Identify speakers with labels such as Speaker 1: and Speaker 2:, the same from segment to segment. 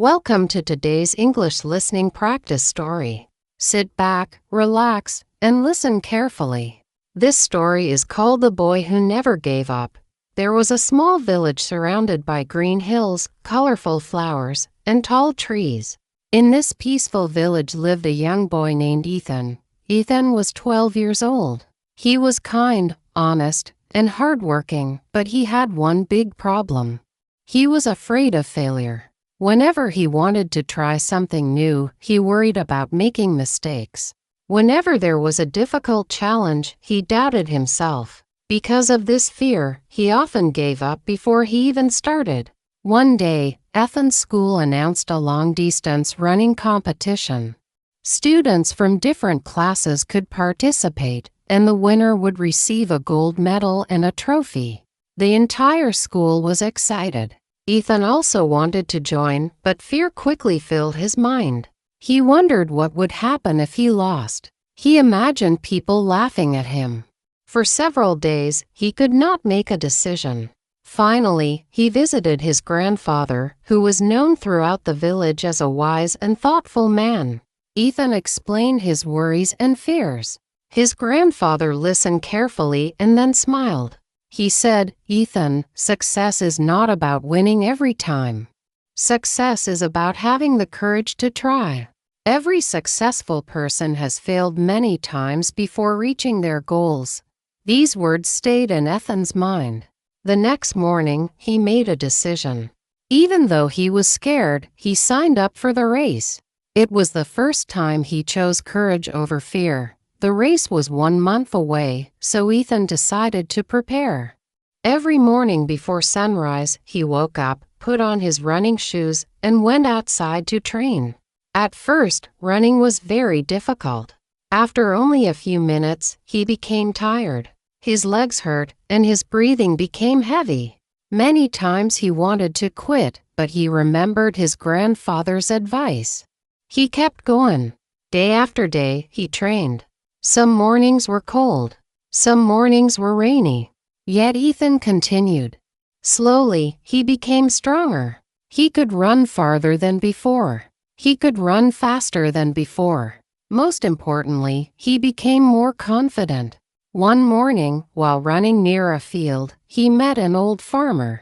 Speaker 1: Welcome to today's English listening practice story. Sit back, relax, and listen carefully. This story is called The Boy Who Never Gave Up. There was a small village surrounded by green hills, colorful flowers, and tall trees. In this peaceful village lived a young boy named Ethan. Ethan was 12 years old. He was kind, honest, and hardworking, but he had one big problem. He was afraid of failure. Whenever he wanted to try something new, he worried about making mistakes. Whenever there was a difficult challenge, he doubted himself. Because of this fear, he often gave up before he even started. One day, Ethan's school announced a long-distance running competition. Students from different classes could participate, and the winner would receive a gold medal and a trophy. The entire school was excited. Ethan also wanted to join, but fear quickly filled his mind. He wondered what would happen if he lost. He imagined people laughing at him. For several days, he could not make a decision. Finally, he visited his grandfather, who was known throughout the village as a wise and thoughtful man. Ethan explained his worries and fears. His grandfather listened carefully and then smiled. He said, "Ethan, success is not about winning every time. Success is about having the courage to try. Every successful person has failed many times before reaching their goals." These words stayed in Ethan's mind. The next morning, he made a decision. Even though he was scared, he signed up for the race. It was the first time he chose courage over fear. The race was 1 month away, so Ethan decided to prepare. Every morning before sunrise, he woke up, put on his running shoes, and went outside to train. At first, running was very difficult. After only a few minutes, he became tired. His legs hurt, and his breathing became heavy. Many times he wanted to quit, but he remembered his grandfather's advice. He kept going. Day after day, he trained. Some mornings were cold. Some mornings were rainy. Yet Ethan continued. Slowly, he became stronger. He could run farther than before. He could run faster than before. Most importantly, he became more confident. One morning, while running near a field, he met an old farmer.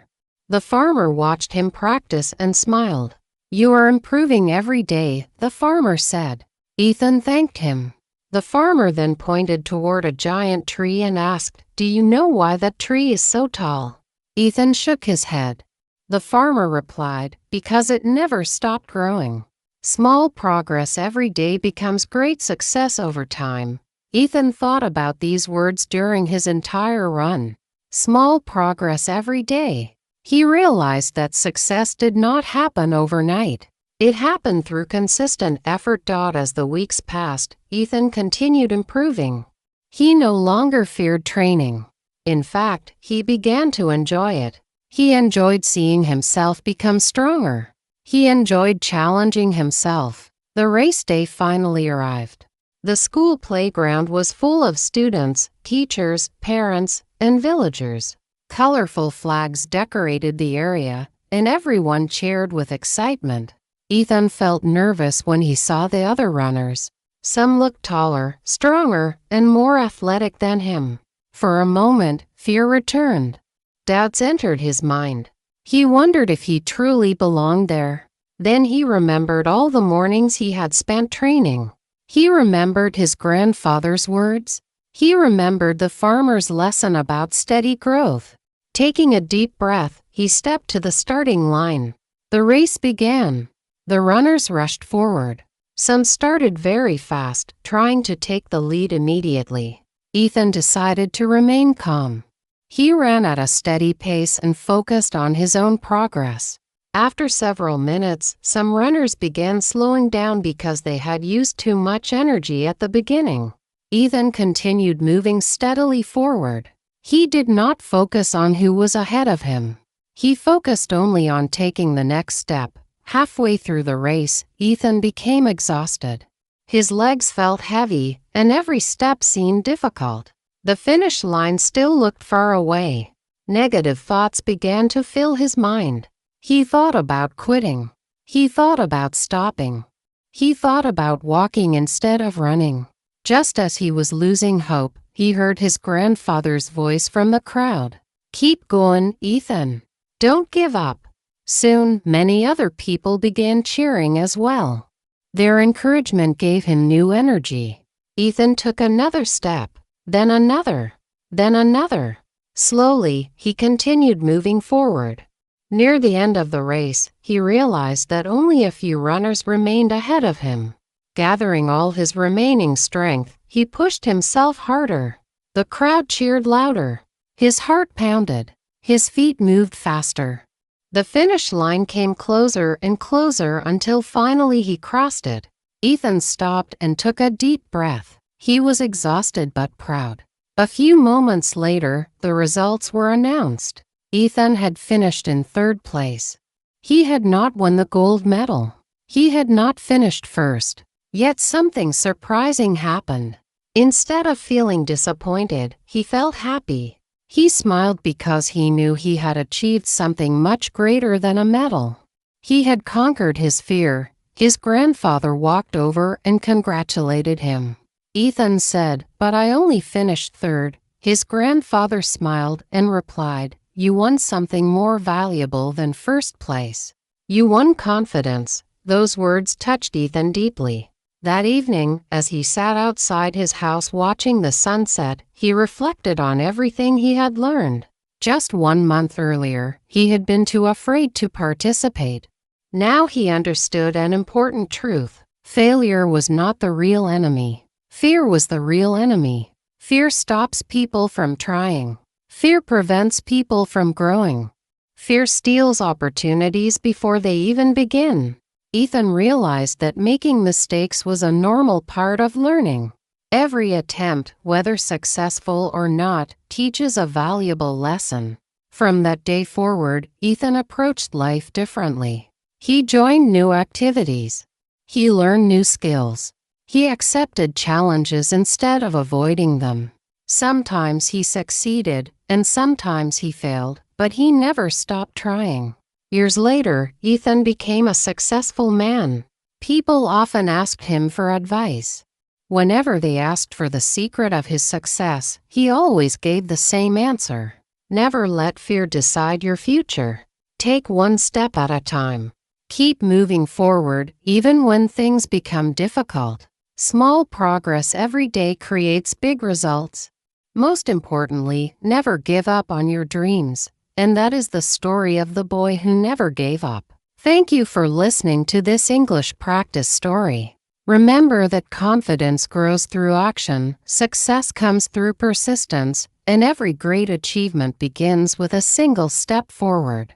Speaker 1: The farmer watched him practice and smiled. "You are improving every day," the farmer said. Ethan thanked him. The farmer then pointed toward a giant tree and asked, "Do you know why that tree is so tall?" Ethan shook his head. The farmer replied, "Because it never stopped growing. Small progress every day becomes great success over time." Ethan thought about these words during his entire run. Small progress every day. He realized that success did not happen overnight. It happened through consistent effort. As the weeks passed, Ethan continued improving. He no longer feared training. In fact, he began to enjoy it. He enjoyed seeing himself become stronger. He enjoyed challenging himself. The race day finally arrived. The school playground was full of students, teachers, parents, and villagers. Colorful flags decorated the area, and everyone cheered with excitement. Ethan felt nervous when he saw the other runners. Some looked taller, stronger, and more athletic than him. For a moment, fear returned. Doubts entered his mind. He wondered if he truly belonged there. Then he remembered all the mornings he had spent training. He remembered his grandfather's words. He remembered the farmer's lesson about steady growth. Taking a deep breath, he stepped to the starting line. The race began. The runners rushed forward. Some started very fast, trying to take the lead immediately. Ethan decided to remain calm. He ran at a steady pace and focused on his own progress. After several minutes, some runners began slowing down because they had used too much energy at the beginning. Ethan continued moving steadily forward. He did not focus on who was ahead of him. He focused only on taking the next step. Halfway through the race, Ethan became exhausted. His legs felt heavy, and every step seemed difficult. The finish line still looked far away. Negative thoughts began to fill his mind. He thought about quitting. He thought about stopping. He thought about walking instead of running. Just as he was losing hope, he heard his grandfather's voice from the crowd. "Keep going, Ethan. Don't give up." Soon, many other people began cheering as well. Their encouragement gave him new energy. Ethan took another step, then another, then another. Slowly, he continued moving forward. Near the end of the race, he realized that only a few runners remained ahead of him. Gathering all his remaining strength, he pushed himself harder. The crowd cheered louder. His heart pounded. His feet moved faster. The finish line came closer and closer until finally he crossed it. Ethan stopped and took a deep breath. He was exhausted but proud. A few moments later, the results were announced. Ethan had finished in third place. He had not won the gold medal. He had not finished first. Yet something surprising happened. Instead of feeling disappointed, he felt happy. He smiled because he knew he had achieved something much greater than a medal. He had conquered his fear. His grandfather walked over and congratulated him. Ethan said, "But I only finished third." His grandfather smiled and replied, "You won something more valuable than first place. You won confidence." Those words touched Ethan deeply. That evening, as he sat outside his house watching the sunset, he reflected on everything he had learned. Just 1 month earlier, he had been too afraid to participate. Now he understood an important truth. Failure was not the real enemy. Fear was the real enemy. Fear stops people from trying. Fear prevents people from growing. Fear steals opportunities before they even begin. Ethan realized that making mistakes was a normal part of learning. Every attempt, whether successful or not, teaches a valuable lesson. From that day forward, Ethan approached life differently. He joined new activities. He learned new skills. He accepted challenges instead of avoiding them. Sometimes he succeeded, and sometimes he failed, but he never stopped trying. Years later, Ethan became a successful man. People often asked him for advice. Whenever they asked for the secret of his success, he always gave the same answer. Never let fear decide your future. Take one step at a time. Keep moving forward, even when things become difficult. Small progress every day creates big results. Most importantly, never give up on your dreams. And that is the story of the boy who never gave up. Thank you for listening to this English practice story. Remember that confidence grows through action, success comes through persistence, and every great achievement begins with a single step forward.